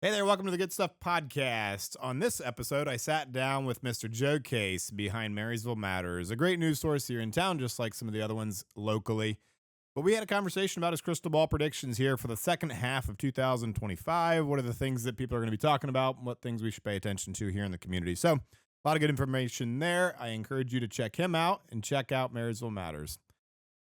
Hey there, welcome to the Good Stuff Podcast. On this episode, I sat down with Mr. Joe Case behind Marysville Matters, a great news source here in town, just like some of the other ones locally. But we had a conversation about his crystal ball predictions here for the second half of 2025. What are the things that people are going to be talking about? What things we should pay attention to here in the community? So, a lot of good information there. I encourage you to check him out and check out Marysville Matters.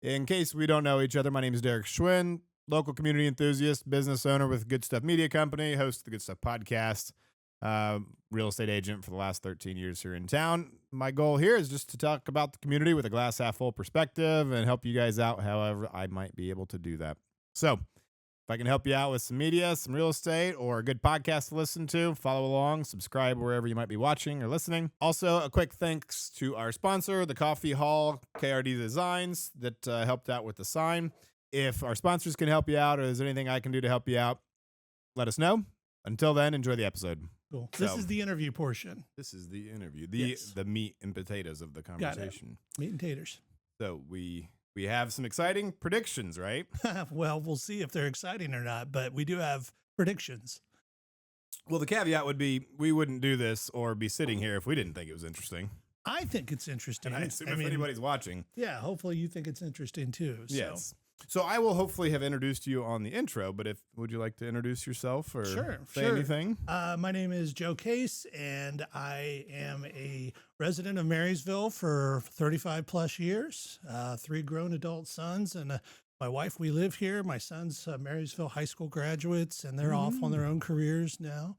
In case we don't know each other, my name is Derek Schwyn, local community enthusiast, business owner with Good Stuff Media Company, host of the Good Stuff Podcast, real estate agent for the last 13 years here in town. My goal here is just to talk about the community with a glass half full perspective and help you guys out however I might be able to do that. So if I can help you out with some media, some real estate, or a good podcast to listen to, follow along, subscribe wherever you might be watching or listening. Also, a quick thanks to our sponsor, the Coffee Hall KRD Designs, that helped out with the sign. If our sponsors can help you out or there's anything I can do to help you out, let us know. Until then, enjoy the episode. Cool. This is the interview portion. This is the interview, the meat and potatoes of the conversation. Meat and taters. So we have some exciting predictions, right? Well, we'll see if they're exciting or not, but we do have predictions. Well, the caveat would be we wouldn't do this or be sitting here if we didn't think it was interesting. I think it's interesting. And I assume if anybody's watching. Yeah, hopefully you think it's interesting too. So. Yes. So I will hopefully have introduced you on the intro, but would you like to introduce yourself or say anything? My name is Joe Case, and I am a resident of Marysville for 35 plus years, 3 grown adult sons, and my wife. We live here. My son's Marysville High School graduates, and they're off on their own careers now.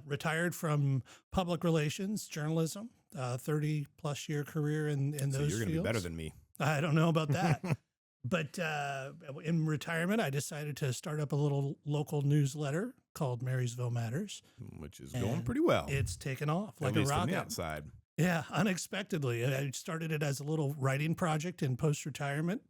Retired from public relations, journalism, 30 plus year career in those fields. So you're going to be better than me. I don't know about that. But in retirement, I decided to start up a little local newsletter called Marysville Matters, which is going pretty well. It's taken off like a rocket from the outside. Yeah, unexpectedly. I started it as a little writing project in post-retirement,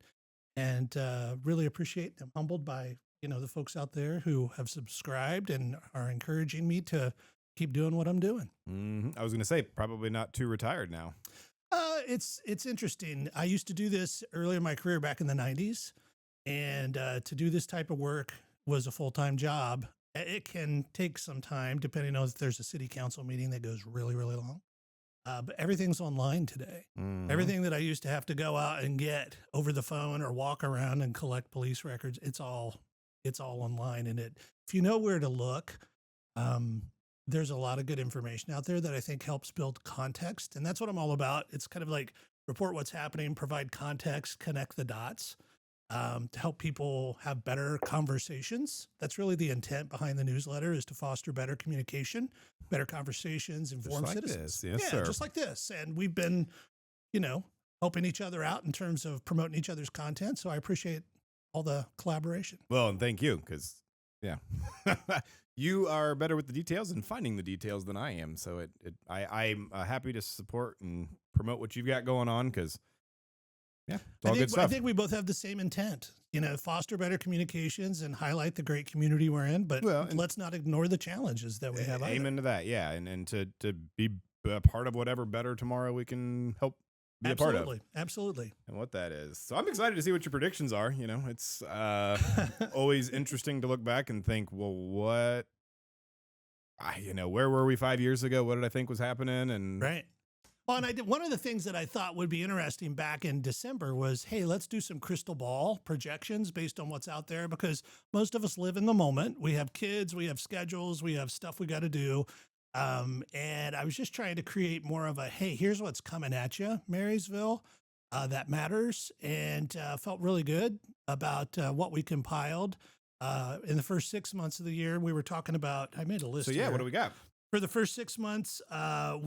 and really appreciate and humbled by the folks out there who have subscribed and are encouraging me to keep doing what I'm doing. Mm-hmm. I was going to say probably not too retired now. It's interesting. I used to do this early in my career back in the 90s, and to do this type of work was a full-time job. It can take some time, depending on if there's a city council meeting that goes really, really long. But everything's online today. Mm-hmm. Everything that I used to have to go out and get over the phone or walk around and collect police records, it's all online. And if you know where to look, there's a lot of good information out there that I think helps build context. And that's what I'm all about. It's kind of like report what's happening, provide context, connect the dots, to help people have better conversations. That's really the intent behind the newsletter, is to foster better communication, better conversations, inform citizens. Yes, sir. Just like this. And we've been, helping each other out in terms of promoting each other's content. So I appreciate all the collaboration. Well, and thank you, because you are better with the details and finding the details than I am. So I'm happy to support and promote what you've got going on, because it's all good stuff. I think we both have the same intent, foster better communications and highlight the great community we're in, but let's not ignore the challenges that we have. Amen to that. Yeah. And to be a part of whatever better tomorrow we can help be a part of. Absolutely. And what that is. So I'm excited to see what your predictions are. It's always interesting to look back and think, well, where were we 5 years ago? What did I think was happening? And right. Well, and one of the things that I thought would be interesting back in December was, hey, let's do some crystal ball projections based on what's out there, because most of us live in the moment. We have kids, we have schedules, we have stuff we got to do. And I was just trying to create more of a, hey, here's what's coming at you, Marysville, that matters, and felt really good about what we compiled. In the first 6 months of the year, we were talking about, I made a list. So yeah, here. What do we got? For the first 6 months, I'll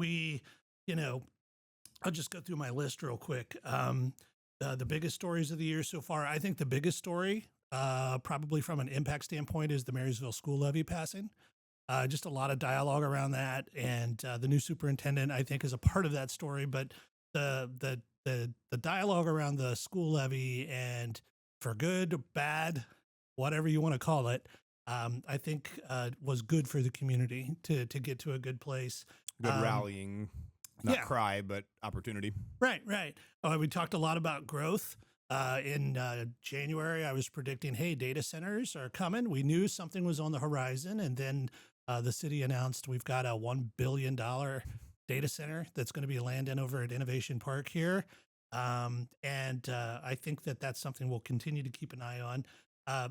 just go through my list real quick. The biggest stories of the year so far, I think the biggest story, probably from an impact standpoint, is the Marysville school levy passing. Just a lot of dialogue around that, and the new superintendent, I think, is a part of that story. But the dialogue around the school levy, and for good, bad, whatever you want to call it, I think was good for the community to get to a good place. Good rallying, not cry, but opportunity. Right. We talked a lot about growth. In January, I was predicting, hey, data centers are coming. We knew something was on the horizon. And then the city announced we've got a $1 billion data center that's going to be landing over at Innovation Park here. And I think that that's something we'll continue to keep an eye on. To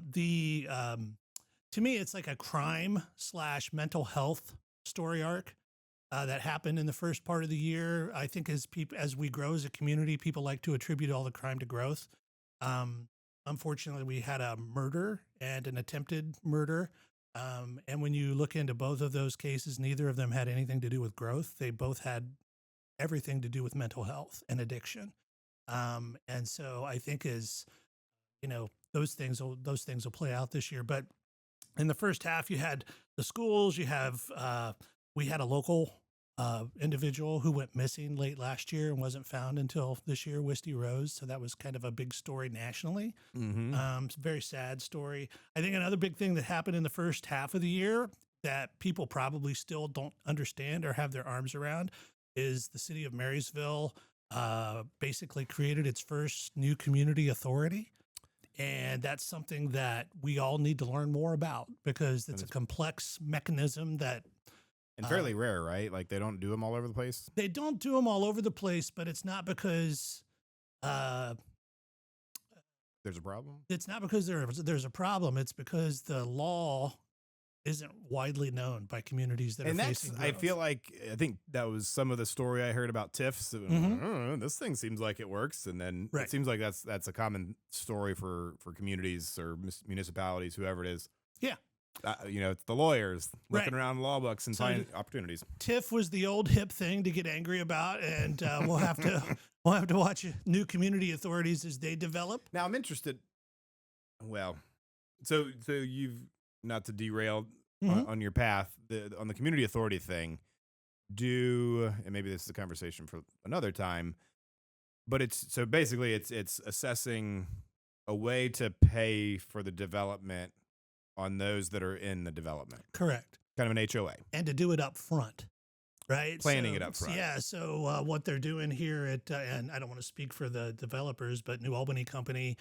me, it's like a crime/mental health story arc that happened in the first part of the year. I think as we grow as a community, people like to attribute all the crime to growth. Unfortunately, we had a murder and an attempted murder. And when you look into both of those cases, neither of them had anything to do with growth. They both had everything to do with mental health and addiction. And so I think those things will play out this year. But in the first half, you had the schools, we had a local individual who went missing late last year and wasn't found until this year, Wisty Rose. So that was kind of a big story nationally. It's a very sad story. I think another big thing that happened in the first half of the year that people probably still don't understand or have their arms around is the city of Marysville basically created its first new community authority. And that's something that we all need to learn more about because it's a complex mechanism that. And fairly rare, right? Like they don't do them all over the place? They don't do them all over the place, but it's not because there's a problem? It's not because there's a problem. It's because the law isn't widely known by communities that are facing growth. I think that was some of the story I heard about TIFs. This thing seems like it works. And then it seems like that's a common story for communities or municipalities, whoever it is. Yeah. It's the lawyers looking around law books and finding opportunities. TIF was the old hip thing to get angry about, and we'll have to watch new community authorities as they develop. Now I'm interested. Well, so you've not to derail on your path on the community authority thing. And maybe this is a conversation for another time, but it's assessing a way to pay for the development on those that are in the development. Correct. Kind of an HOA. And to do it up front, right? Planning it up front. Yeah. So what they're doing here and I don't want to speak for the developers, but New Albany Company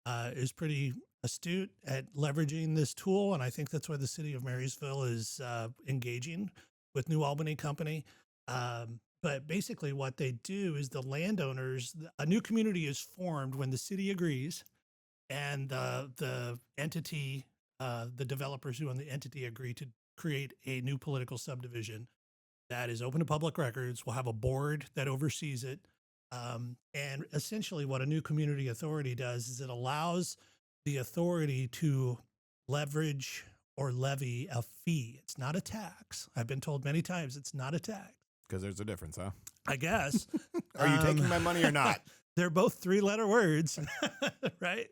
is pretty astute at leveraging this tool. And I think that's why the city of Marysville is engaging with New Albany Company. But basically what they do is the landowners, a new community is formed when the city agrees and the entity, the developers who own the entity agree to create a new political subdivision that is open to public records. We'll have a board that oversees it. And essentially what a new community authority does is it allows the authority to leverage or levy a fee. It's not a tax. I've been told many times it's not a tax. Because there's a difference, huh? I guess. Are you taking my money or not? They're both 3-letter words, right?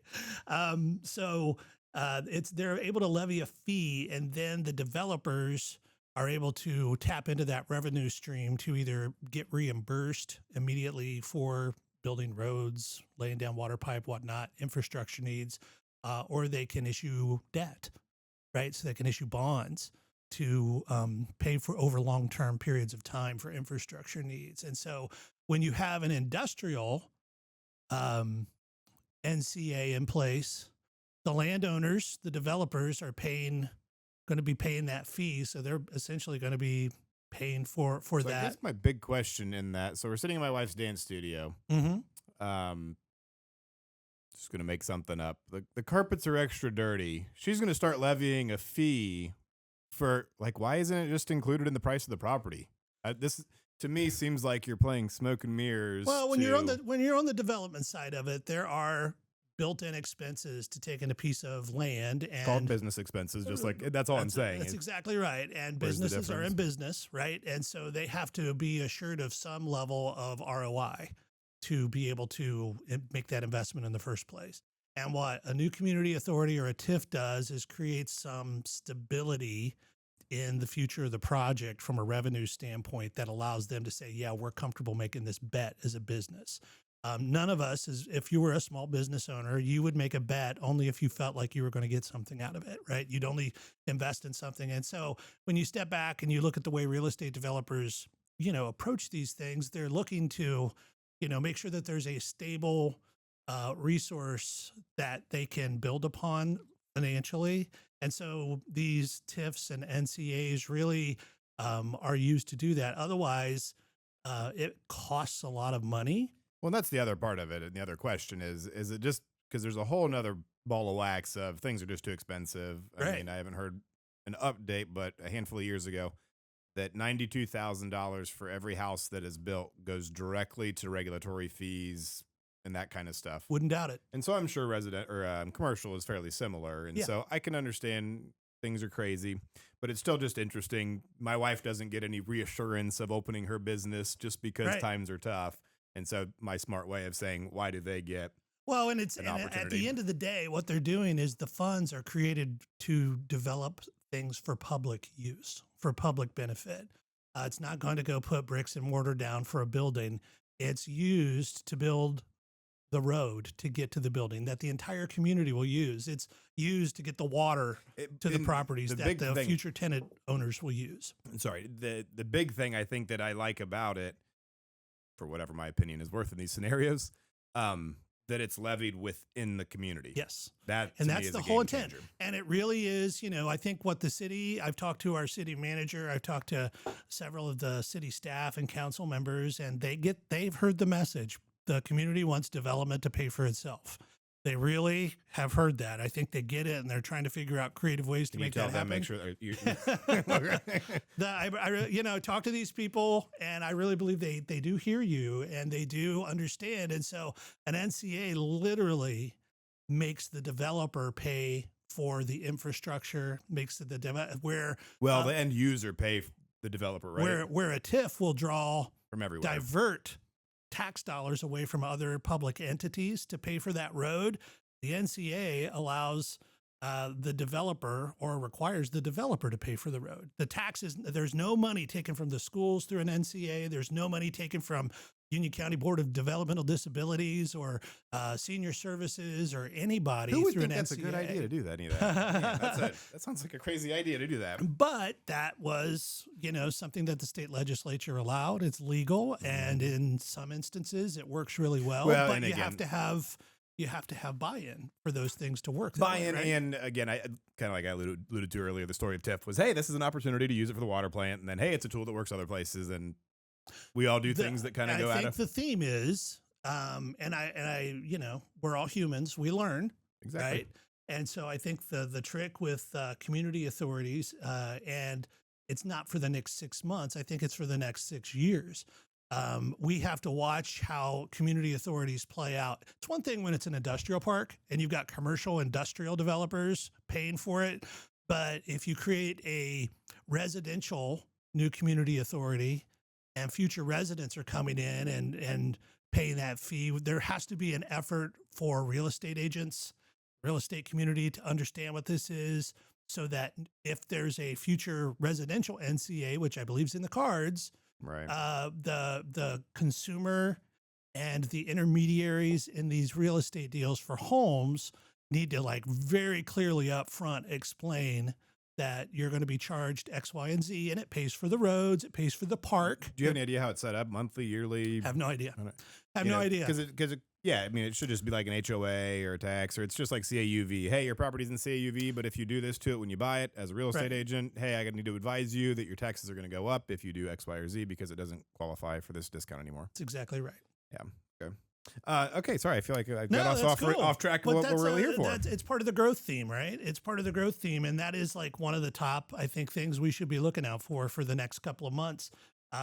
They're able to levy a fee, and then the developers are able to tap into that revenue stream to either get reimbursed immediately for building roads, laying down water pipe, whatnot, infrastructure needs, or they can issue debt, right? So they can issue bonds to pay for over long-term periods of time for infrastructure needs. And so when you have an industrial NCA in place, the landowners, the developers are going to be paying that fee. So they're essentially going to be paying for that. I guess my big question in that, so we're sitting in my wife's dance studio. Just going to make something up. The carpets are extra dirty. She's going to start levying a fee for, why isn't it just included in the price of the property? This to me seems like you're playing smoke and mirrors. Well, when you're on the development side of it, there are built-in expenses to taking a piece of land, and called business expenses. Just that's all I'm saying. That's exactly right. And businesses are in business, right? And so they have to be assured of some level of ROI to be able to make that investment in the first place. And what a new community authority or a TIF does is create some stability in the future of the project from a revenue standpoint that allows them to say, yeah, we're comfortable making this bet as a business. None of us, if you were a small business owner, you would make a bet only if you felt like you were going to get something out of it, right? You'd only invest in something. And so when you step back and you look at the way real estate developers, approach these things, they're looking to, make sure that there's a stable resource that they can build upon financially. And so these TIFs and NCAs really are used to do that. Otherwise, it costs a lot of money. Well, that's the other part of it. And the other question is it just because there's a whole nother ball of wax of things are just too expensive. I mean, I haven't heard an update, but a handful of years ago that $92,000 for every house that is built goes directly to regulatory fees and that kind of stuff. Wouldn't doubt it. And so I'm sure resident or commercial is fairly similar. And so I can understand things are crazy, but it's still just interesting. My wife doesn't get any reassurance of opening her business just because times are tough. And so my smart way of saying, why do they get well, and at the end of the day, what they're doing is the funds are created to develop things for public use, for public benefit. It's not going to go put bricks and mortar down for a building. It's used to build the road to get to the building that the entire community will use. It's used to get the water to the properties that the future tenant owners will use. Sorry, the big thing I think that I like about it, for whatever my opinion is worth in these scenarios, that it's levied within the community. Yes. That's the whole intent. And it really is, I think what the city, I've talked to our city manager, I've talked to several of the city staff and council members, and they've heard the message. The community wants development to pay for itself. They really have heard that. I think they get it, and they're trying to figure out creative ways to make that happen. Make sure you I talk to these people, and I really believe they do hear you and they do understand. And so an NCA literally makes the developer pay for the infrastructure, makes the the end user pay the developer, right? Where a TIF will draw from everywhere, divert tax dollars away from other public entities to pay for that road. The NCA allows the developer or requires the developer to pay for the road. The taxes, there's no money taken from the schools through an NCA. There's no money taken from Union County Board of Developmental Disabilities or Senior Services or anybody. Who would through think an that's NCA. A good idea to do that? That sounds like a crazy idea to do that. But that was, something that the state legislature allowed. It's legal, and in some instances, it works really well. But you have to have buy-in for those things to work. Buy-in, right? And again, I kind of like I alluded to earlier, the story of TIF was, hey, this is an opportunity to use it for the water plant, and then hey, it's a tool that works other places, and we all do things that kind of go out of. I think the theme is, and I, we're all humans. We learn, exactly, right? And so I think the trick with community authorities, and it's not for the next 6 months. I think it's for the next 6 years. We have to watch how community authorities play out. It's one thing when it's an industrial park and you've got commercial industrial developers paying for it. But if you create a residential new community authority and future residents are coming in and paying that fee, there has to be an effort for real estate agents, real estate community to understand what this is, so that if there's a future residential NCA, which I believe is in the cards, right, the consumer and the intermediaries in these real estate deals for homes need to very clearly up front explain that you're going to be charged X, Y, and Z, and it pays for the roads, it pays for the park. Do you have any idea how it's set up? Monthly, yearly? I have no idea. I have no idea. Because it should just be like an HOA or a tax, or it's just like CAUV. Hey, your property's in CAUV, but if you do this to it when you buy it as a real estate agent, hey, I need to advise you that your taxes are going to go up if you do X, Y, or Z because it doesn't qualify for this discount anymore. That's exactly right. Yeah. Okay. Okay, sorry. I feel like I got us off track of what we're really here for. It's part of the growth theme, right? It's part of the growth theme, and that is one of the top, I think, things we should be looking out for the next couple of months.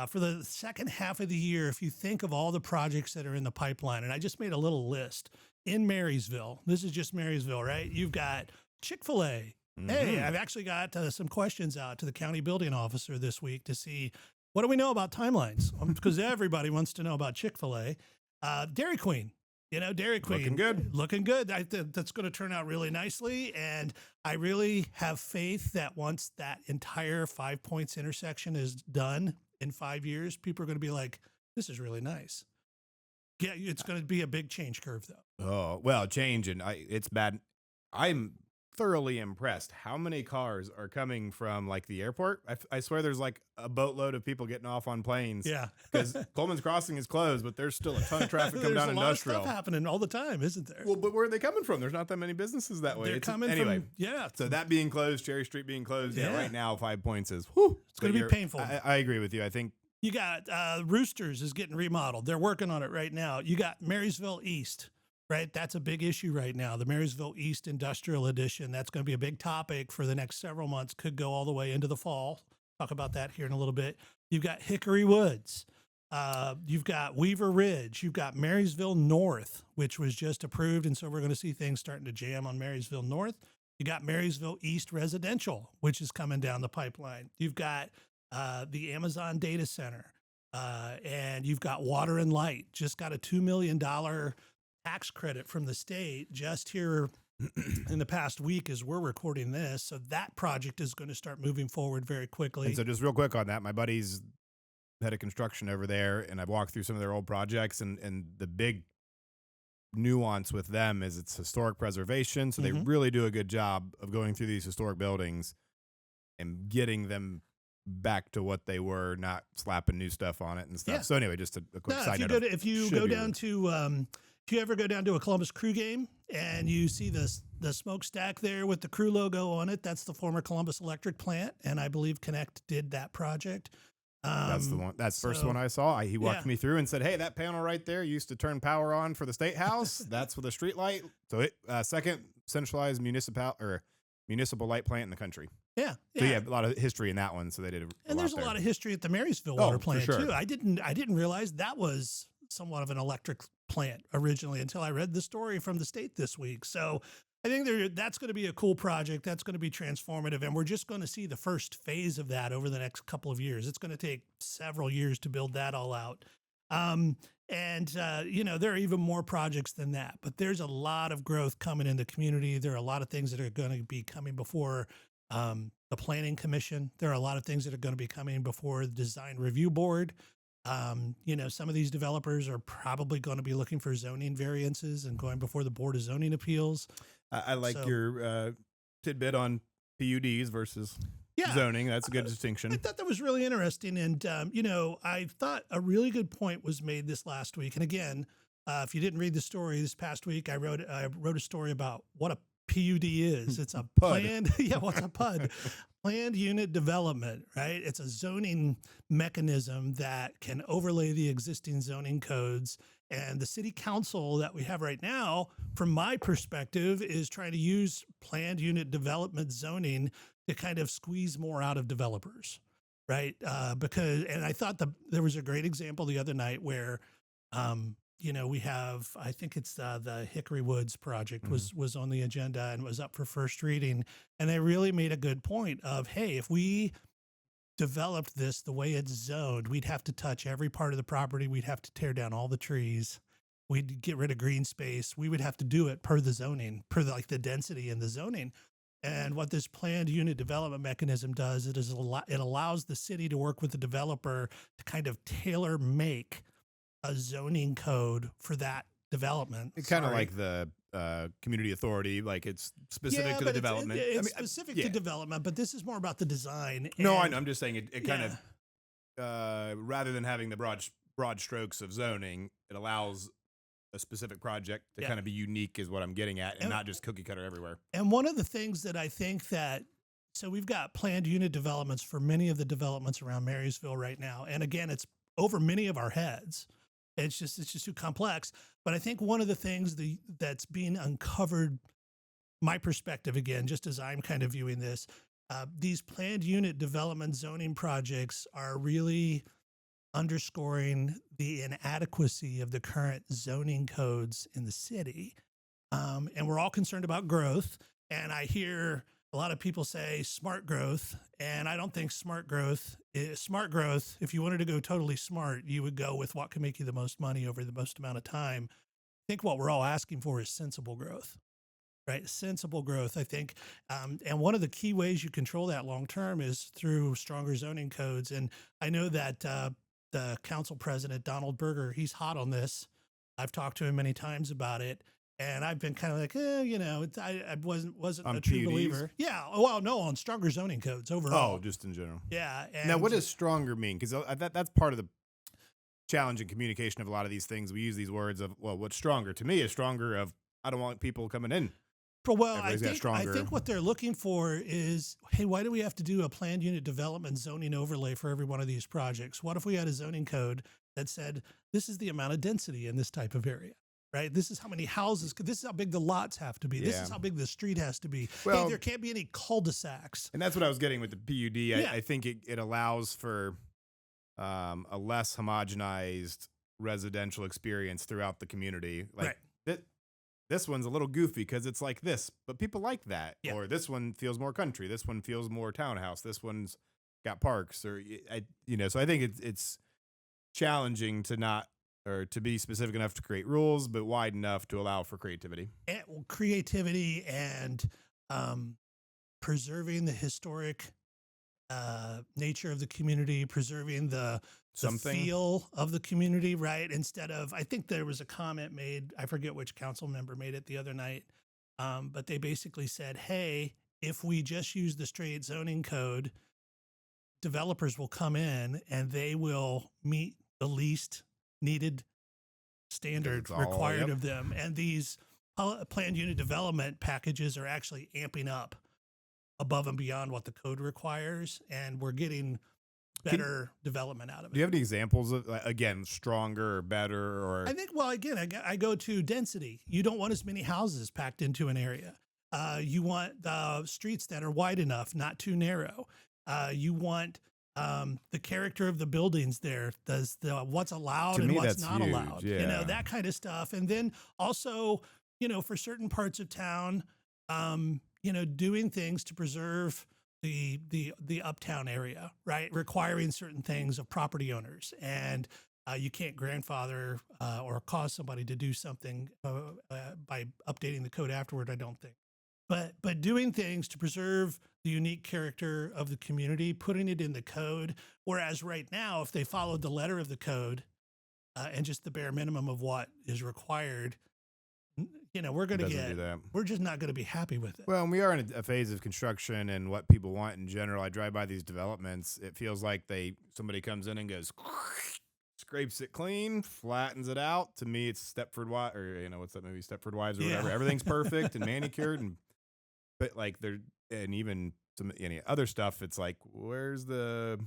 For the second half of the year, if you think of all the projects that are in the pipeline, and I just made a little list in Marysville. This is just Marysville, right? You've got Chick-fil-A. Mm-hmm. Hey, I've actually got some questions out to the county building officer this week to see what do we know about timelines, because everybody wants to know about Chick-fil-A. Dairy Queen, Dairy Queen. Looking good. That's going to turn out really nicely. And I really have faith that once that entire 5 Points intersection is done in 5 years, people are going to be like, this is really nice. Yeah, it's going to be a big change curve, though. Oh, well, change, and it's bad. I'm thoroughly impressed. How many cars are coming from like the airport? I swear there's like a boatload of people getting off on planes. Yeah. Because Coleman's Crossing is closed, but there's still a ton of traffic coming There's down a lot Industrial. of stuff happening all the time, isn't there? Well, but where are they coming from? There's not that many businesses that way. They're coming anyway. from, yeah. So that being closed, Cherry Street being closed, yeah, Yeah. right now 5 points is whew. It's going to be painful. I agree with you. I think You got Roosters is getting remodeled. They're working on it right now. You got Marysville East, right? That's a big issue right now. The Marysville East Industrial Edition. That's going to be a big topic for the next several months. Could go all the way into the fall. Talk about that here in a little bit. You've got Hickory Woods. You've got Weaver Ridge. You've got Marysville North, which was just approved. And so we're going to see things starting to jam on Marysville North. You got Marysville East Residential, which is coming down the pipeline. You've got the Amazon data center, and you've got Water and Light. Just got a $2 million tax credit from the state just here in the past week as we're recording this. So that project is going to start moving forward very quickly. And so just real quick on that, my buddy's head of construction over there, and I've walked through some of their old projects, and the big nuance with them is it's historic preservation. So they really do a good job of going through these historic buildings and getting them back to what they were, not slapping new stuff on it and stuff. Yeah. So anyway, just a quick side note. If you ever go down to a Columbus Crew game and you see the smokestack there with the Crew logo on it, that's the former Columbus Electric plant, and I believe Connect did that project. That's the one. That's the first one I saw. He walked me through and said, "Hey, that panel right there used to turn power on for the State House. That's with a street light. So it second centralized municipal light plant in the country." Yeah. So yeah, a lot of history in that one. So they did. And there's a lot of history at the Marysville water plant for sure. too. I didn't realize that was somewhat of an electric plant originally until I read the story from the state this week. So I think that's going to be a cool project. That's going to be transformative. And we're just going to see the first phase of that over the next couple of years. It's going to take several years to build that all out. There are even more projects than that, but there's a lot of growth coming in the community. There are a lot of things that are going to be coming before the Planning Commission. There are a lot of things that are going to be coming before the Design Review Board. Some of these developers are probably going to be looking for zoning variances and going before the Board of Zoning Appeals. I like your tidbit on PUDs versus zoning. That's a good distinction. I thought that was really interesting. And, I thought a really good point was made this last week. And again, if you didn't read the story this past week, I wrote a story about what a PUD is. It's a planned, what's a PUD? Planned unit development, right? It's a zoning mechanism that can overlay the existing zoning codes. And the city council that we have right now, from my perspective, is trying to use planned unit development zoning to kind of squeeze more out of developers, right? And I thought there was a great example the other night where, we have, I think it's the Hickory Woods project was on the agenda and was up for first reading. And they really made a good point of, hey, if we developed this the way it's zoned, we'd have to touch every part of the property. We'd have to tear down all the trees. We'd get rid of green space. We would have to do it per the zoning, the density in the zoning. And what this planned unit development mechanism does, it allows the city to work with the developer to kind of tailor make a zoning code for that development. It's kind of like the community authority, like it's specific to the development. It's specific to development, but this is more about the design. No, I know. I'm just saying it kind of, rather than having the broad strokes of zoning, it allows a specific project to kind of be unique is what I'm getting at, and not just cookie cutter everywhere. And one of the things that I think so we've got planned unit developments for many of the developments around Marysville right now. And again, it's over many of our heads. It's just too complex. But I think one of the things that's being uncovered, my perspective again, just as I'm kind of viewing this, these planned unit development zoning projects are really underscoring the inadequacy of the current zoning codes in the city. And we're all concerned about growth. And I hear a lot of people say smart growth, and I don't think smart growth. If you wanted to go totally smart, you would go with what can make you the most money over the most amount of time. I think what we're all asking for is sensible growth, right? Sensible growth, I think. And one of the key ways you control that long term is through stronger zoning codes. And I know that the council president, Donald Berger, he's hot on this. I've talked to him many times about it. And I've been kind of like, I wasn't On a true PUDs? believer. Yeah. Well, no, on stronger zoning codes overall. Oh, just in general. Yeah. Now, And what does stronger mean? Because that's part of the challenge in communication of a lot of these things. We use these words of, well, what's stronger? To me, is stronger of, I don't want people coming in. well, Everybody's got I stronger. think what they're looking for is, hey, why do we have to do a planned unit development zoning overlay for every one of these projects? What if we had a zoning code that said, this is the amount of density in this type of area? Right. This is how many houses. This is how big the lots have to be. This is Yeah. how big the street has to be. Well- Hey, there can't be any cul-de-sacs. And that's what I was getting with the PUD. Yeah. I think it allows for a less homogenized residential experience throughout the community. Like this one's a little goofy because it's like this, but people like that. Yeah. Or this one feels more country. This one feels more townhouse. This one's got parks. Or so I think it's challenging to be specific enough to create rules, but wide enough to allow for creativity. And creativity and preserving the historic nature of the community, preserving the feel of the community, right? Instead of, I think there was a comment made, I forget which council member made it the other night, but they basically said, hey, if we just use the straight zoning code, developers will come in and they will meet the least needed standard required of them. And these planned unit development packages are actually amping up above and beyond what the code requires, and we're getting better development out of it. Do you have any examples of, again, stronger or better? Or I think, well, again, I go to density. You don't want as many houses packed into an area. You want the streets that are wide enough, not too narrow. You want the character of the buildings there, what's allowed and what's not allowed, yeah. that kind of stuff. And then also, for certain parts of town, doing things to preserve the uptown area, right? Requiring certain things of property owners, and you can't grandfather or cause somebody to do something by updating the code afterward, I don't think. But doing things to preserve the unique character of the community, putting it in the code. Whereas right now, if they followed the letter of the code and just the bare minimum of what is required, we're just not going to be happy with it. Well, and we are in a phase of construction and what people want in general. I drive by these developments. It feels like somebody comes in and goes, scrapes it clean, flattens it out. To me, it's Stepford Wives, or what's that movie, Stepford Wives or whatever. Everything's perfect and manicured, but like even any other stuff, it's like, where's the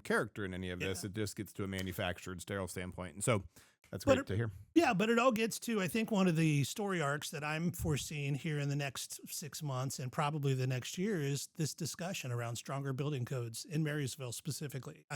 character in any of this? It just gets to a manufactured, sterile standpoint, and so that's great to hear. Yeah, but it all gets to, I think, one of the story arcs that I'm foreseeing here in the next 6 months and probably the next year is this discussion around stronger building codes in Marysville specifically.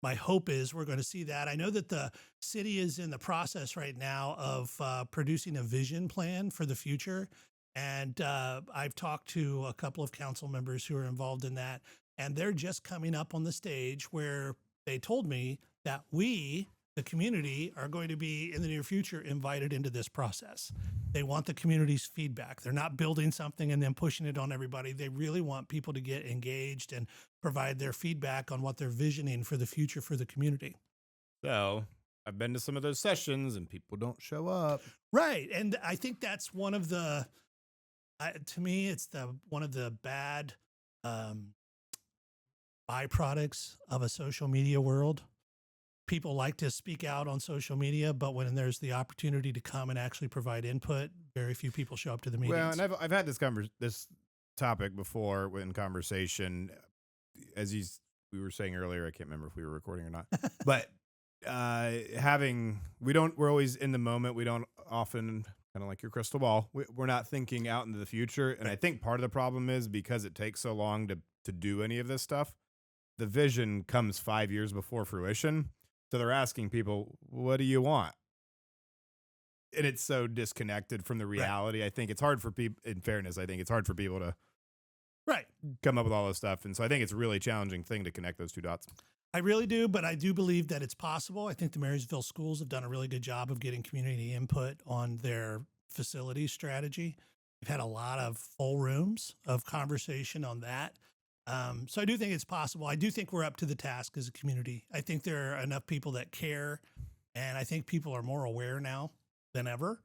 My hope is we're going to see that. I know that the city is in the process right now of producing a vision plan for the future. And I've talked to a couple of council members who are involved in that, and they're just coming up on the stage where they told me that we, the community, are going to be in the near future invited into this process. They want the community's feedback. They're not building something and then pushing it on everybody. They really want people to get engaged and provide their feedback on what they're visioning for the future for the community. So I've been to some of those sessions and people don't show up. Right. And I think that's one of the, to me, it's one of the bad byproducts of a social media world. People like to speak out on social media, but when there's the opportunity to come and actually provide input, very few people show up to the meetings. Well, and I've had this topic before in conversation, as we were saying earlier. I can't remember if we were recording or not, but we're always in the moment. We don't often, kind of like your crystal ball, we're not thinking out into the future. And I think part of the problem is because it takes so long to do any of this stuff, the vision comes 5 years before fruition. So they're asking people, what do you want? And it's so disconnected from the reality. Right. I think it's hard for people, in fairness, I think it's hard for people to come up with all this stuff. And so I think it's a really challenging thing to connect those two dots. I really do, but I do believe that it's possible. I think the Marysville schools have done a really good job of getting community input on their facility strategy. We've had a lot of full rooms of conversation on that. So I do think it's possible. I do think we're up to the task as a community. I think there are enough people that care, and I think people are more aware now than ever.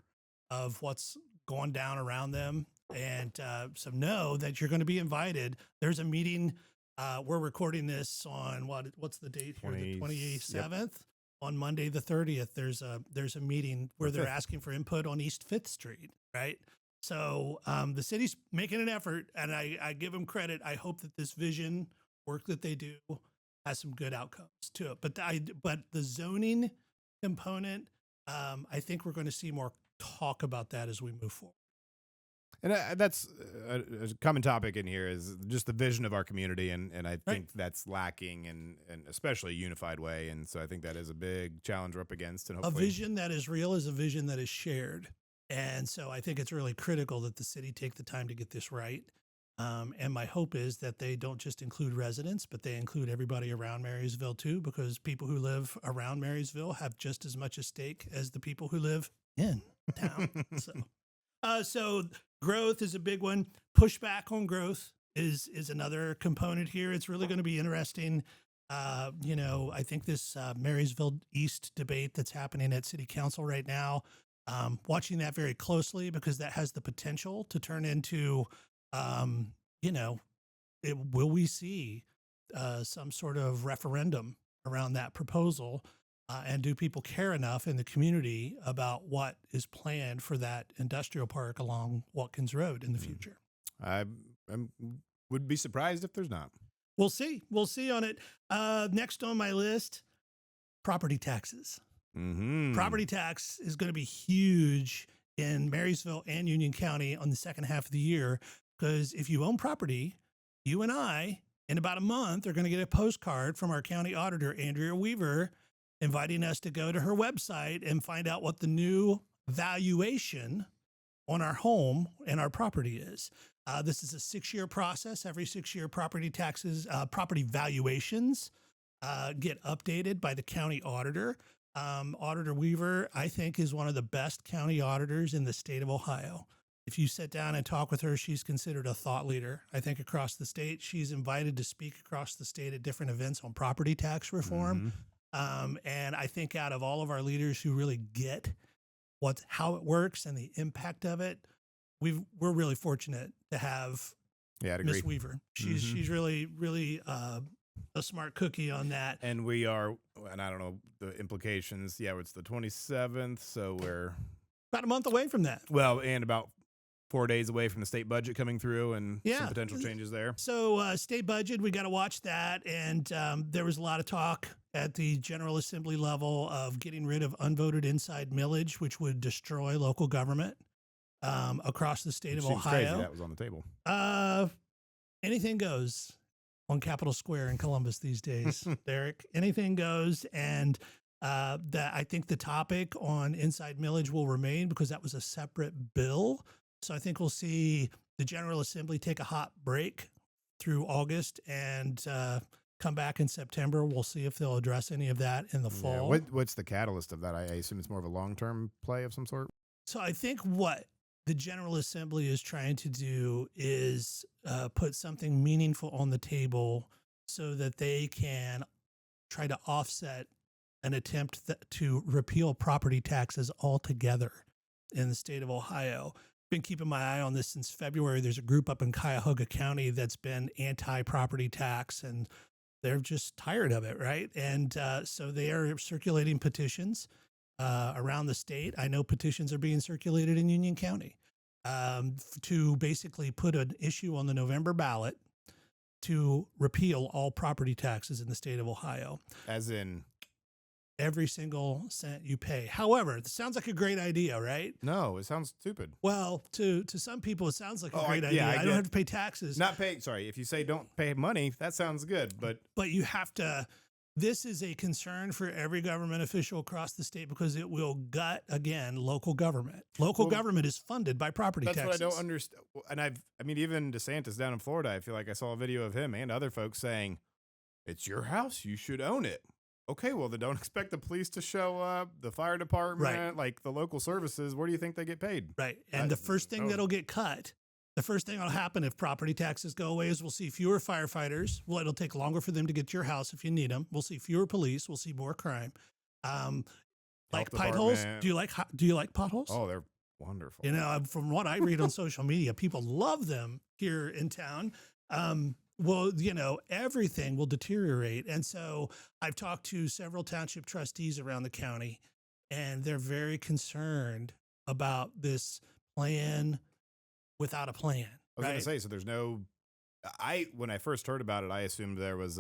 of what's going down around them. And so know that you're going to be invited. There's a meeting. We're recording this on what's the date here? The 27th. Yep. On Monday the 30th. There's a meeting where they're asking for input on East 5th Street, right? So the city's making an effort, and I give them credit. I hope that this vision work that they do has some good outcomes to it. But the zoning component, I think we're going to see more talk about that as we move forward. And that's a common topic in here is just the vision of our community. And I think that's lacking in especially a unified way. And so I think that is a big challenge we're up against. And hopefully a vision that is real is a vision that is shared. And so I think it's really critical that the city take the time to get this right. And my hope is that they don't just include residents, but they include everybody around Marysville too, because people who live around Marysville have just as much a stake as the people who live in town. So growth is a big one. Pushback on growth is another component here. It's really going to be interesting. I think this Marysville East debate that's happening at City Council right now, watching that very closely because that has the potential to turn into, will we see some sort of referendum around that proposal? And do people care enough in the community about what is planned for that industrial park along Watkins Road in the future? I would be surprised if there's not. We'll see. We'll see on it. Next on my list, property taxes. Mm-hmm. Property tax is going to be huge in Marysville and Union County on the second half of the year, because if you own property, you and I, in about a month, are going to get a postcard from our county auditor, Andrea Weaver, inviting us to go to her website and find out what the new valuation on our home and our property is. This is a 6-year process. Every 6-year property valuations get updated by the county auditor. Auditor Weaver, I think, is one of the best county auditors in the state of Ohio. If you sit down and talk with her, she's considered a thought leader, I think, across the state. She's invited to speak across the state at different events on property tax reform. Mm-hmm. And I think out of all of our leaders who really get how it works and the impact of it, we're really fortunate to have Miss Weaver. She's really, really a smart cookie on that. And we are, and I don't know the implications. Yeah, it's the 27th, so we're about a month away from that. Well, and about 4 days away from the state budget coming through and some potential changes there. So state budget, we got to watch that. And there was a lot of talk at the General Assembly level of getting rid of unvoted inside millage, which would destroy local government across the state of Ohio. Crazy that was on the table. Anything goes on Capitol Square in Columbus these days, Derek. Anything goes. And I think the topic on inside millage will remain because that was a separate bill. So I think we'll see the General Assembly take a hot break through August and come back in September. We'll see if they'll address any of that in the fall. What's the catalyst of that? I assume it's more of a long-term play of some sort. So I think what the General Assembly is trying to do is put something meaningful on the table so that they can try to offset an attempt to repeal property taxes altogether in the state of Ohio. Been keeping my eye on this since February. There's a group up in Cuyahoga County that's been anti-property tax, and they're just tired of it, right? And so they are circulating petitions around the state. I know petitions are being circulated in Union County to basically put an issue on the November ballot to repeal all property taxes in the state of Ohio. As in? Every single cent you pay. However, it sounds like a great idea, right? No, it sounds stupid. Well, to some people, it sounds like a great idea. I don't have to pay taxes. If you say don't pay money, that sounds good. But you have to, this is a concern for every government official across the state because it will gut, again, local government. Local government is funded by property taxes. That's what I don't understand. And even DeSantis down in Florida, I feel like I saw a video of him and other folks saying, it's your house, you should own it. Okay, well, then don't expect the police to show up, the fire department, like the local services. Where do you think they get paid? Right. And the first thing that'll get cut, the first thing that'll happen if property taxes go away is we'll see fewer firefighters. Well, it'll take longer for them to get to your house if you need them. We'll see fewer police. We'll see more crime. Like potholes. Do you like potholes? Oh, they're Wonderful. From what I read on social media, people love them here in town. Well, everything will deteriorate. And so I've talked to several township trustees around the county, and they're very concerned about this plan without a plan. I was going to say, so there's no, when I first heard about it, I assumed there was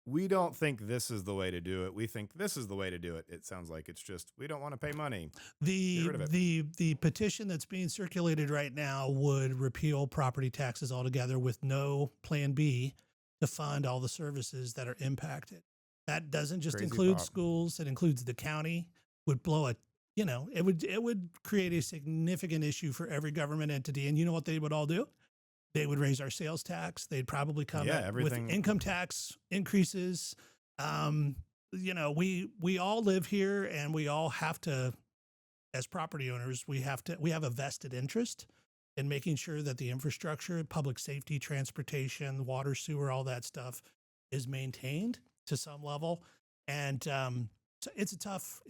we don't think this is the way to do it. We think this is the way to do it. It sounds like it's just, we don't want to pay money. The petition that's being circulated right now would repeal property taxes altogether with no plan B to fund all the services that are impacted. That doesn't just include schools. It includes the county. Would blow it would create a significant issue for every government entity. And you know what they would all do? They would raise our sales tax. They'd probably come with income tax increases. We all live here, and we all have to, as property owners, we have a vested interest in making sure that the infrastructure, public safety, transportation, water, sewer, all that stuff is maintained to some level. And so it's a tough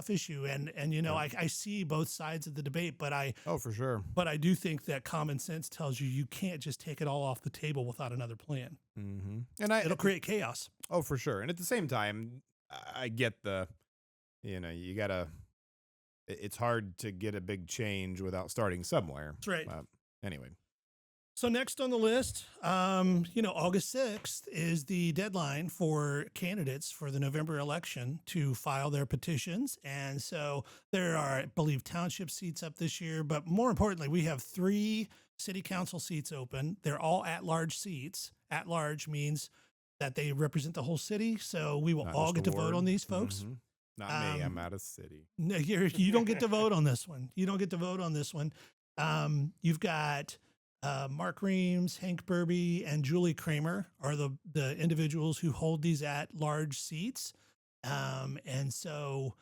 issue. And I see both sides of the debate, but for sure. But I do think that common sense tells you can't just take it all off the table without another plan. Mm-hmm. And it'll create chaos. Oh, for sure. And at the same time, I get you gotta, it's hard to get a big change without starting somewhere. That's right. Anyway. So next on the list, August 6th is the deadline for candidates for the November election to file their petitions. And so there are, I believe, township seats up this year. But more importantly, we have 3 city council seats open. They're all at-large seats. At-large means that they represent the whole city. So we will all get to vote on these folks. Mm-hmm. Not me. I'm out of city. No, you don't get to vote on this one. You don't get to vote on this one. You've got... Mark Reams, Hank Burby, and Julie Kramer are the individuals who hold these at-large seats. And so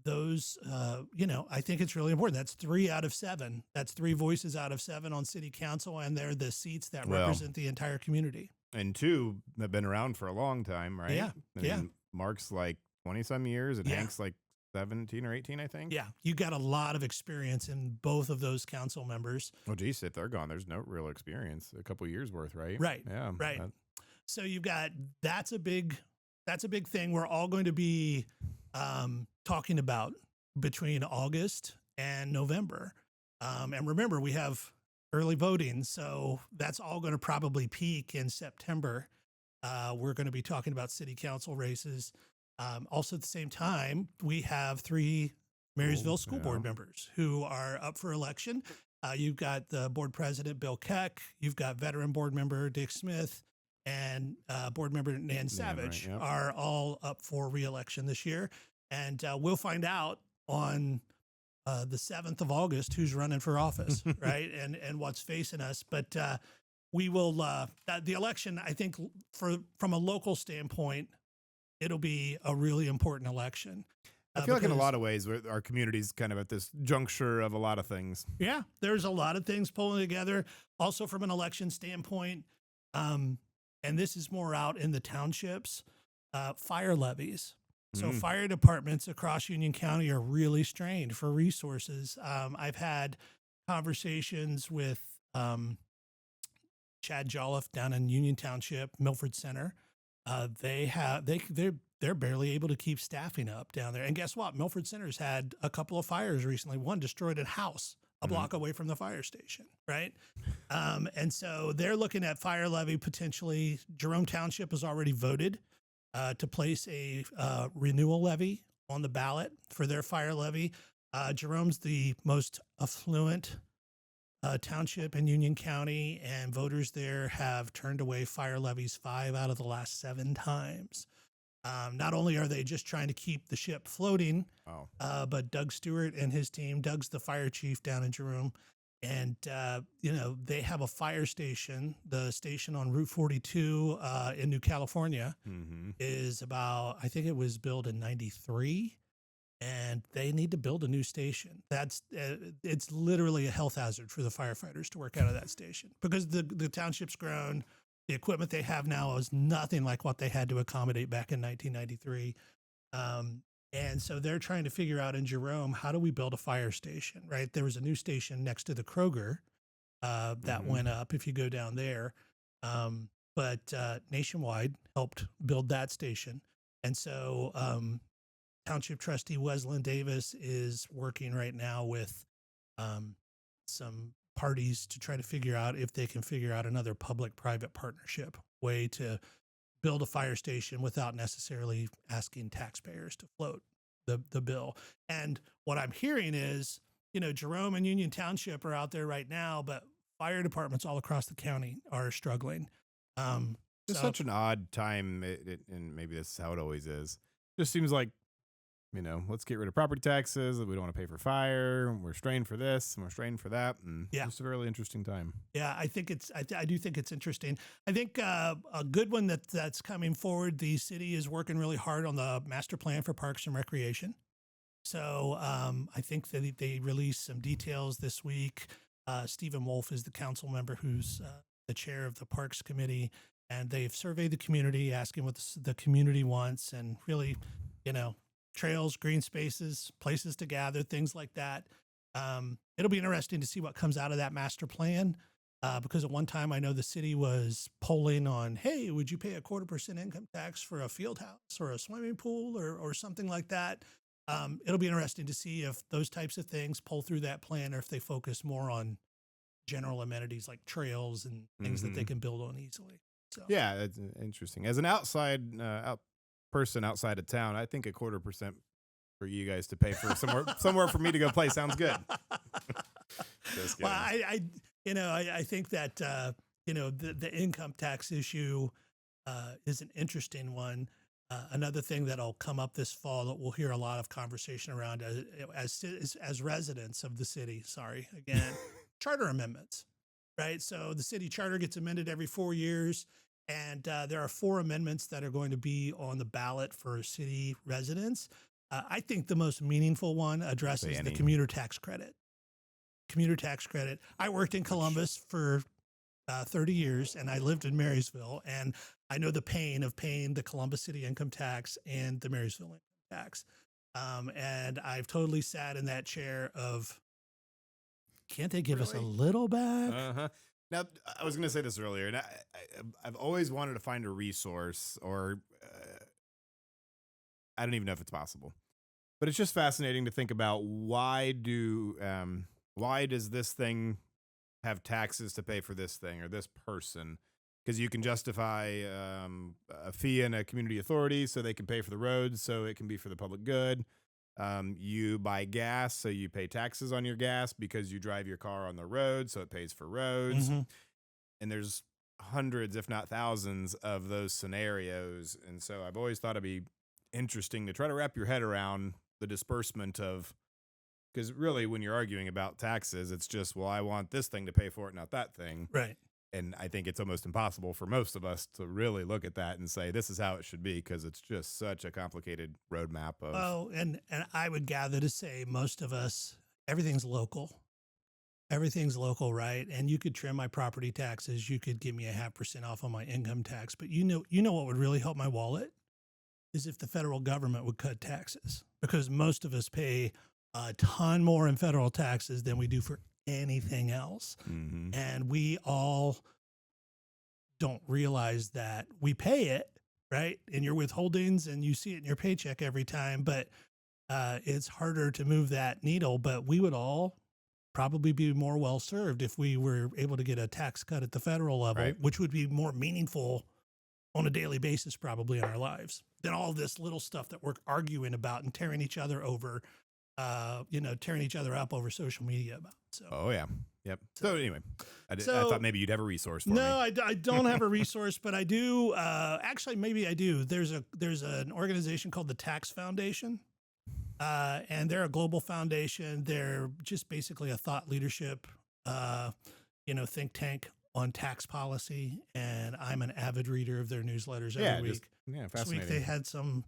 those, I think it's really important. That's 3 out of 7. That's 3 voices out of 7 on city council, and they're the seats that represent the entire community. And 2 have been around for a long time, right? Yeah. Mark's like 20-some years, and Hank's like 17 or 18, I think. Yeah, you got a lot of experience in both of those council members. Oh, geez, if they're gone, there's no real experience. A couple years worth, right? Right. Yeah. Right. So you've got that's a big thing we're all going to be talking about between August and November. And remember, we have early voting, so that's all going to probably peak in September. We're going to be talking about city council races. Also, at the same time, we have 3 Marysville school board members who are up for election. You've got the board president, Bill Keck. You've got veteran board member, Dick Smith, and board member Nan Savage are all up for re-election this year. And we'll find out on the 7th of August who's running for office, right, and what's facing us. But we will the election, I think, from a local standpoint, it'll be a really important election. I feel like in a lot of ways, our community's kind of at this juncture of a lot of things. Yeah, there's a lot of things pulling together. Also from an election standpoint, and this is more out in the townships, fire levies. So fire departments across Union County are really strained for resources. I've had conversations with Chad Jolliffe down in Union Township, Milford Center. They're barely able to keep staffing up down there. And guess what? Milford Center's had a couple of fires recently. One destroyed a house a block away from the fire station, right? And so they're looking at fire levy potentially. Jerome Township has already voted to place a renewal levy on the ballot for their fire levy. Jerome's the most affluent township in Union County, and voters there have turned away fire levies 5 out of the last 7 times. Not only are they just trying to keep the ship floating, but Doug Stewart and his team, Doug's the fire chief down in Jerome, and they have a fire station. The station on Route 42 in New California is about, I think it was built in 93. And they need to build a new station. It's literally a health hazard for the firefighters to work out of that station because the township's grown. The equipment they have now is nothing like what they had to accommodate back in 1993. And so they're trying to figure out in Jerome, how do we build a fire station, right? There was a new station next to the Kroger that went up if you go down there. But Nationwide helped build that station. And so Township Trustee Wesley Davis is working right now with some parties to try to figure out if they can figure out another public-private partnership way to build a fire station without necessarily asking taxpayers to float the bill. And what I'm hearing is, Jerome and Union Township are out there right now, but fire departments all across the county are struggling. It's such an odd time, and maybe this is how it always is. Just seems like, let's get rid of property taxes. We don't want to pay for fire. We're strained for this and we're strained for that. And it's a really interesting time. Yeah, I think I do think it's interesting. I think a good one that's coming forward, the city is working really hard on the master plan for parks and recreation. So I think that they released some details this week. Stephen Wolf is the council member who's the chair of the Parks Committee, and they've surveyed the community, asking what the community wants, and really, trails, green spaces, places to gather, things like that. It'll be interesting to see what comes out of that master plan, because at one time I know the city was polling on, hey, would you pay a 0.25% income tax for a field house or a swimming pool or something like that? It'll be interesting to see if those types of things pull through that plan, or if they focus more on general amenities like trails and things that they can build on easily. So yeah, it's interesting. As an outside person outside of town, I think a 0.25% for you guys to pay for somewhere for me to go play sounds good. Well, I think that the income tax issue is an interesting one. Another thing that'll come up this fall that we'll hear a lot of conversation around as residents of the city. Sorry, again, charter amendments, right? So the city charter gets amended every 4 years. And there are 4 amendments that are going to be on the ballot for city residents. I think the most meaningful one addresses the commuter tax credit. Commuter tax credit. I worked in Columbus for 30 years, and I lived in Marysville, and I know the pain of paying the Columbus City income tax and the Marysville income tax. And I've totally sat in that chair of, can't they give us a little back? Uh-huh. Now, I was going to say this earlier, and I've always wanted to find a resource, or I don't even know if it's possible, but it's just fascinating to think about why does this thing have taxes to pay for this thing or this person? Because you can justify a fee in a community authority so they can pay for the roads, so it can be for the public good. You buy gas, so you pay taxes on your gas because you drive your car on the road, so it pays for roads. And there's hundreds, if not thousands, of those scenarios. And so I've always thought it'd be interesting to try to wrap your head around the disbursement of, because really when you're arguing about taxes, it's just, well, I want this thing to pay for it, not that thing. Right. And I think it's almost impossible for most of us to really look at that and say, this is how it should be, because it's just such a complicated roadmap of. Oh, and I would gather to say most of us, everything's local. Everything's local, right? And you could trim my property taxes. You could give me 0.5% off on my income tax. But you know what would really help my wallet is if the federal government would cut taxes, because most of us pay a ton more in federal taxes than we do for anything else. And we all don't realize that we pay it, right? In your withholdings, and you see it in your paycheck every time, but it's harder to move that needle. But we would all probably be more well served if we were able to get a tax cut at the federal level, which would be more meaningful on a daily basis probably in our lives than all this little stuff that we're arguing about and tearing each other over, tearing each other up over social media about. So. Oh, yeah. Yep. So anyway, I thought maybe you'd have a resource for me. No, I don't have a resource, but I do. Actually, maybe I do. There's an organization called the Tax Foundation, and they're a global foundation. They're just basically a thought leadership, think tank on tax policy. And I'm an avid reader of their newsletters every week. Fascinating. This week they had some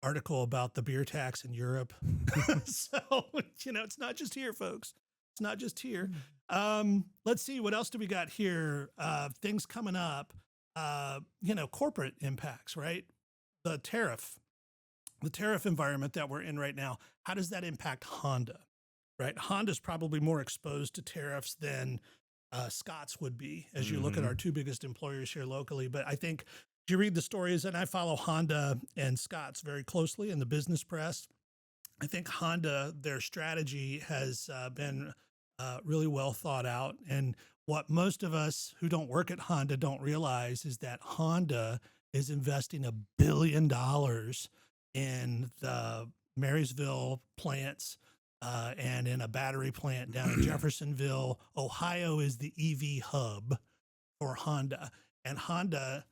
article about the beer tax in Europe. So, it's not just here, folks. It's not just here. Let's see, what else do we got here? Things coming up, corporate impacts, right? the tariff environment that we're in right now, how does that impact Honda? Right, Honda's probably more exposed to tariffs than Scott's would be, as you look at our two biggest employers here locally. But I think if you read the stories, and I follow Honda and Scott's very closely in the business press, I think Honda, their strategy has been really well thought out. And what most of us who don't work at Honda don't realize is that Honda is investing $1 billion in the Marysville plants and in a battery plant down in Jeffersonville. Ohio is the EV hub for Honda. And Honda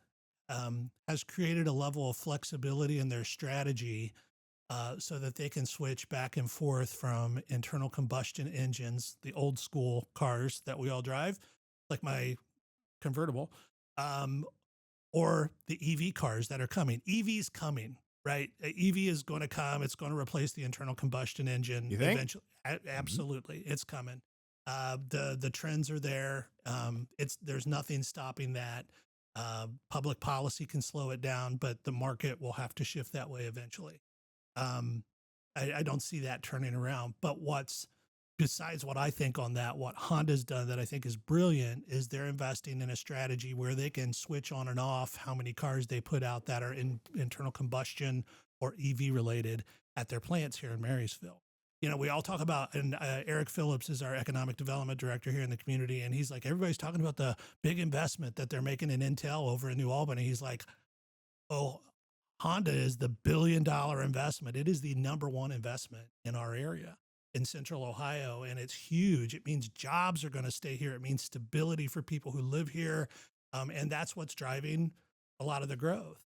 has created a level of flexibility in their strategy so that they can switch back and forth from internal combustion engines, the old school cars that we all drive, like my convertible, or the EV cars that are coming. EV's coming, right? EV is going to come. It's going to replace the internal combustion engine You think? eventually. Absolutely, it's coming. The trends are there. There's nothing stopping that. Public policy can slow it down, but the market will have to shift that way eventually. I don't see that turning around. But besides what I think on that, what Honda's done that I think is brilliant is they're investing in a strategy where they can switch on and off how many cars they put out that are in internal combustion or EV related at their plants here in Marysville. You know, we all talk about, and Eric Phillips is our economic development director here in the community. And he's like, everybody's talking about the big investment that they're making in Intel over in New Albany. He's like, oh, Honda is the $1 billion investment. It is the #1 investment in our area in Central Ohio. And it's huge. It means jobs are going to stay here. It means stability for people who live here. And that's what's driving a lot of the growth.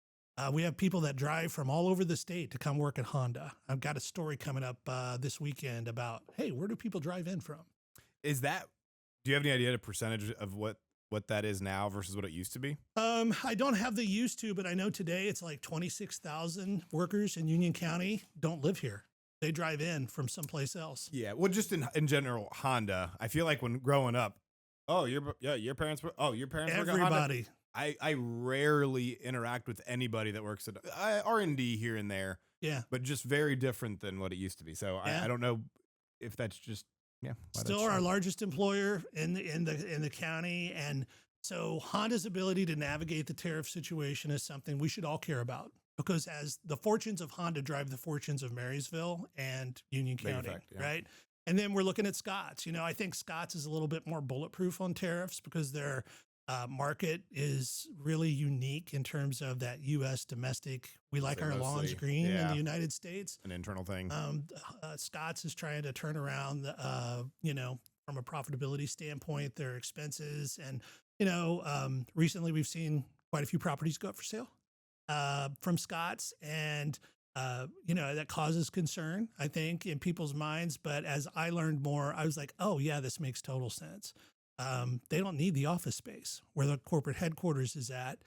We have people that drive from all over the state to come work at Honda. I've got a story coming up this weekend about, hey, where do people drive in from? Do you have any idea the percentage of what that is now versus what it used to be? I don't have the used to, but I know today it's like 26,000 workers in Union County don't live here. They drive in from someplace else. Yeah. Well, just in general, Honda, I feel like when growing up, your parents were work at Honda. Everybody. I rarely interact with anybody that works at R&D here and there. Yeah. But just very different than what it used to be. So I don't know if that's just, Still our largest employer in the county. And so Honda's ability to navigate the tariff situation is something we should all care about, because as the fortunes of Honda drive the fortunes of Marysville and Union County, right? And then we're looking at Scott's. You know, I think Scott's is a little bit more bulletproof on tariffs because their market is really unique in terms of that U.S. domestic. We like our lawns green in the United States. An internal thing. Scott's is trying to turn around, from a profitability standpoint, their expenses. And, recently we've seen quite a few properties go up for sale from Scott's. And, that causes concern, I think, in people's minds. But as I learned more, I was like, oh, yeah, this makes total sense. They don't need the office space where the corporate headquarters is at.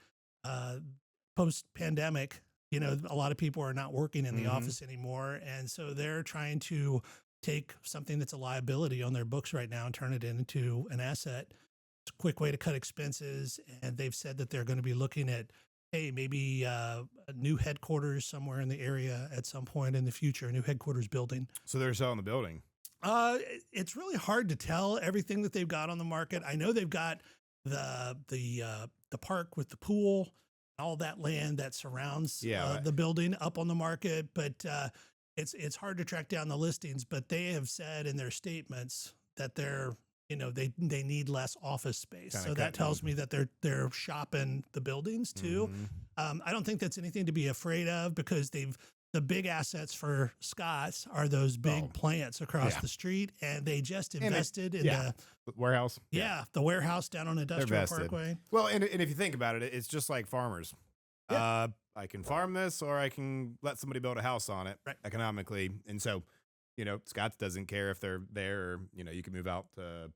Post-pandemic, a lot of people are not working in the office anymore. And so they're trying to take something that's a liability on their books right now and turn it into an asset. It's a quick way to cut expenses. And they've said that they're going to be looking at, hey, maybe a new headquarters somewhere in the area at some point in the future, a new headquarters building. So they're selling the building. It's really hard to tell everything that they've got on the market. I know they've got the park with the pool, all that land that surrounds the building up on the market, but it's hard to track down the listings. But they have said in their statements that they need less office space. So that tells me that they're shopping the buildings too. I don't think that's anything to be afraid of, because the big assets for Scott's are those big plants across the street, and they just invested in the warehouse. The warehouse down on Industrial Parkway. Well, and if you think about it, it's just like farmers. I can farm this, or I can let somebody build a house on it economically. And so, Scott's doesn't care if they're there, or, you can move out to,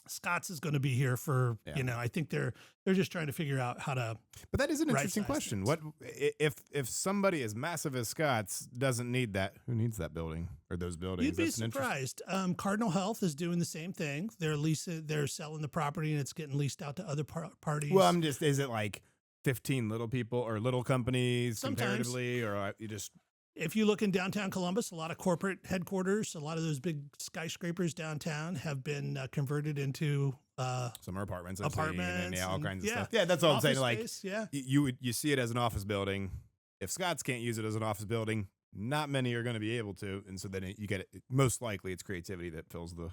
Scott's is going to be here for, I think they're just trying to figure out how to. But that is an interesting question. What if somebody as massive as Scott's doesn't need that? Who needs that building or those buildings? You'd be surprised. Cardinal Health is doing the same thing. They're selling the property, and it's getting leased out to other parties. Well, is it like 15 little people or little companies Sometimes. comparatively, or you just If you look in downtown Columbus, a lot of corporate headquarters, a lot of those big skyscrapers downtown have been converted into some are apartments, I've seen, apartments and all kinds of yeah, stuff. Yeah, that's all I'm saying. office Like space, yeah. you see it as an office building. If Scott's can't use it as an office building, not many are going to be able to, and so then you get it. Most likely, it's creativity that fills the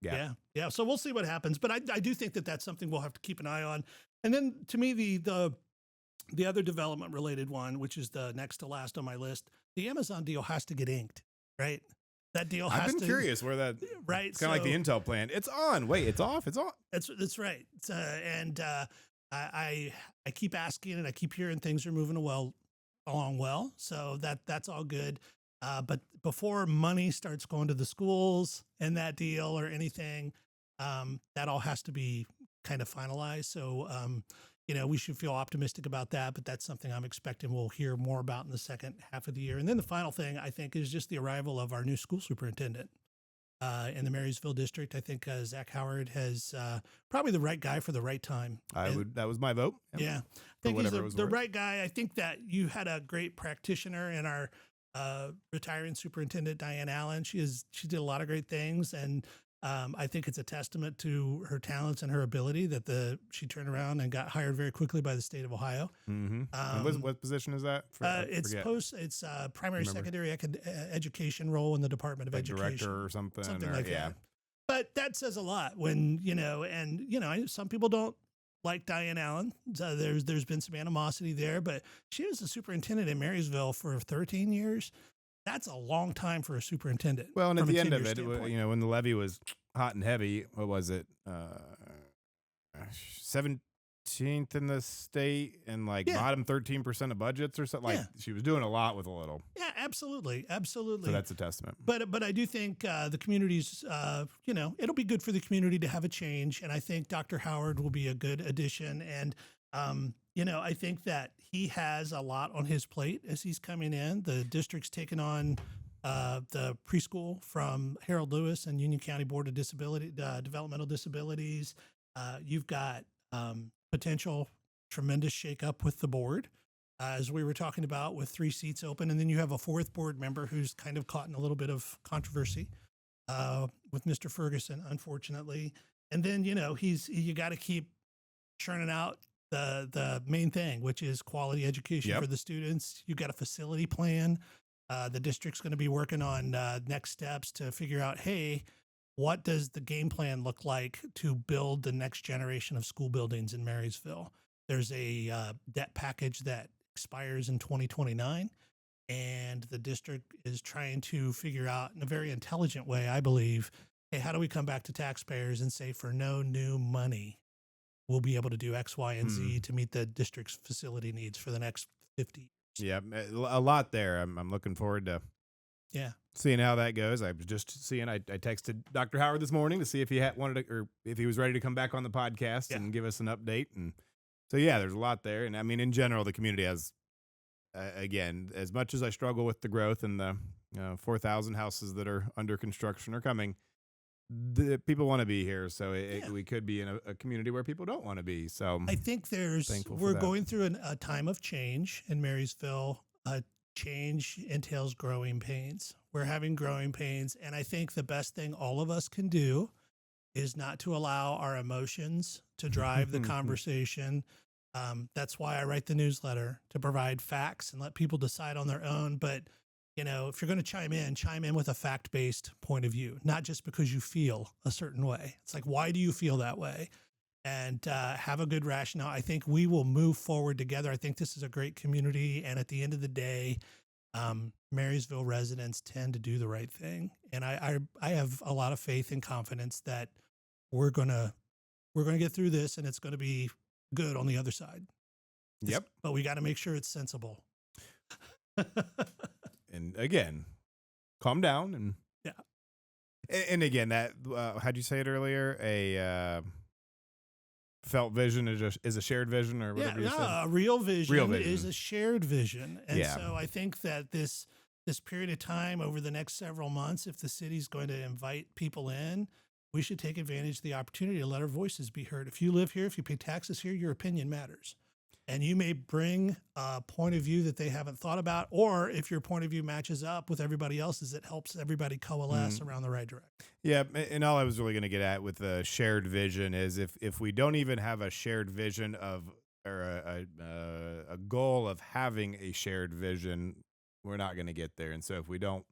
gap. Yeah, yeah. So we'll see what happens, but I do think that that's something we'll have to keep an eye on. And then to me, the other development related one, which is the next to last on my list, the Amazon deal has to get inked, right? That deal has I've been to, curious where that right? It's kind of like the Intel plan. It's on. Wait, it's off. It's on. That's right. I keep asking and I keep hearing things are moving along well. So that's all good. But before money starts going to the schools and that deal or anything, that all has to be kind of finalized. So, we should feel optimistic about that, but that's something I'm expecting we'll hear more about in the second half of the year. And then the final thing I think is just the arrival of our new school superintendent in the Marysville district. I think Zach Howard has probably the right guy for the right time. That was my vote. Yeah. I think he's the right guy. I think that you had a great practitioner in our retiring superintendent, Diane Allen. She did a lot of great things. And I think it's a testament to her talents and her ability that she turned around and got hired very quickly by the state of Ohio. Mm-hmm. What position is that? It's primary secondary education role in the Department of like Education, director or something like that. But that says a lot when some people don't like Diane Allen. There's been some animosity there, but she was the superintendent in Marysville for 13 years. That's a long time for a superintendent. Well, and at the end of it, when the levy was hot and heavy, what was it? 17th in the state and bottom 13% of budgets or something. She was doing a lot with a little. Yeah, absolutely. So that's a testament. But I do think the community's, it'll be good for the community to have a change. And I think Dr. Howard will be a good addition. And, I think that he has a lot on his plate as he's coming in. The district's taken on the preschool from Harold Lewis and Union County Board of Developmental Disabilities. You've got potential tremendous shakeup with the board, as we were talking about, with 3 seats open. And then you have a 4th board member who's kind of caught in a little bit of controversy with Mr. Ferguson, unfortunately. And then, you got to keep churning out the main thing, which is quality education for the students. You've got a facility plan. The district's going to be working on next steps to figure out, hey, what does the game plan look like to build the next generation of school buildings in Marysville? There's a debt package that expires in 2029, and the district is trying to figure out in a very intelligent way, I believe, hey, how do we come back to taxpayers and say for no new money, we'll be able to do X, Y, and Z to meet the district's facility needs for the next 50 years. Yeah, a lot there. I'm looking forward to seeing how that goes. I was just seeing, I texted Dr. Howard this morning to see if he wanted to, or if he was ready to come back on the podcast and give us an update. And so, there's a lot there. And I mean, in general, the community has, again, as much as I struggle with the growth and the 4,000 houses that are under construction are coming, the people want to be here. So we could be in a community where people don't want to be. So I think we're going through a time of change in Marysville. Change entails growing pains. We're having growing pains. And I think the best thing all of us can do is not to allow our emotions to drive the conversation. That's why I write the newsletter, to provide facts and let people decide on their own. But, if you're going to chime in with a fact-based point of view, not just because you feel a certain way. It's like, why do you feel that way? And have a good rationale. I think we will move forward together. I think this is a great community. And at the end of the day, Marysville residents tend to do the right thing. And I have a lot of faith and confidence that we're gonna get through this, and it's going to be good on the other side. But we got to make sure it's sensible. And again, calm down. And and again, that how'd you say it earlier? A felt vision is a shared vision, or whatever you said. A real vision is a shared vision. And so I think that this period of time over the next several months, if the city's going to invite people in, we should take advantage of the opportunity to let our voices be heard. If you live here, if you pay taxes here, your opinion matters. and you may bring a point of view that they haven't thought about, or if your point of view matches up with everybody else's, it helps everybody coalesce around the right direction. Yeah, and all I was really going to get at with the shared vision is if we don't even have a shared vision of or a goal of having a shared vision, we're not going to get there. And so if we don't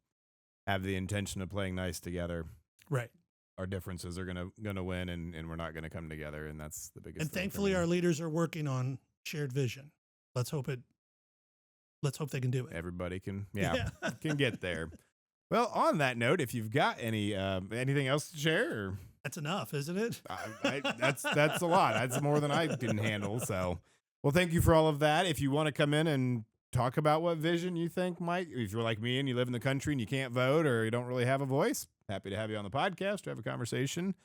have the intention of playing nice together, right, our differences are gonna win, and we're not gonna come together, and that's the biggest. And thing thankfully, our leaders are working on shared vision. Let's hope they can do it. Everybody can, can get there. Well, on that note, if you've got anything else to share, or, that's enough, isn't it? that's a lot. That's more than I can handle. So, well, thank you for all of that. If you want to come in and talk about what vision you think might, if you're like me and you live in the country and you can't vote or you don't really have a voice, happy to have you on the podcast to have a conversation.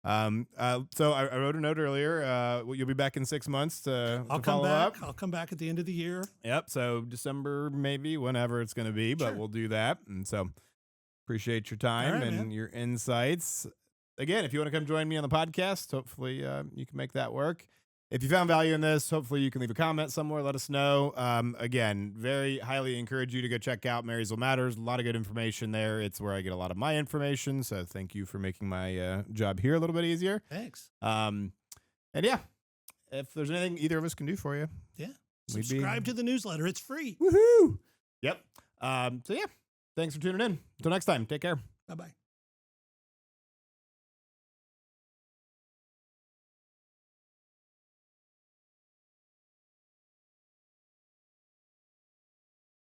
So I wrote a note earlier. You'll be back in 6 months to follow up. I'll come back at the end of the year. Yep. So December, maybe, whenever it's going to be, but Sure. we'll do that. And so appreciate your time All right, and man. your insights. Again, if you want to come join me on the podcast, hopefully you can make that work. If you found value in this, hopefully you can leave a comment somewhere. Let us know. Again, very highly encourage you to go check out Marysville Matters. A lot of good information there. It's where I get a lot of my information. So thank you for making my job here a little bit easier. Thanks. And yeah, if there's anything either of us can do for you, Subscribe to the newsletter. It's free. Woohoo! Yep. So yeah, thanks for tuning in. Until next time, take care. Bye-bye.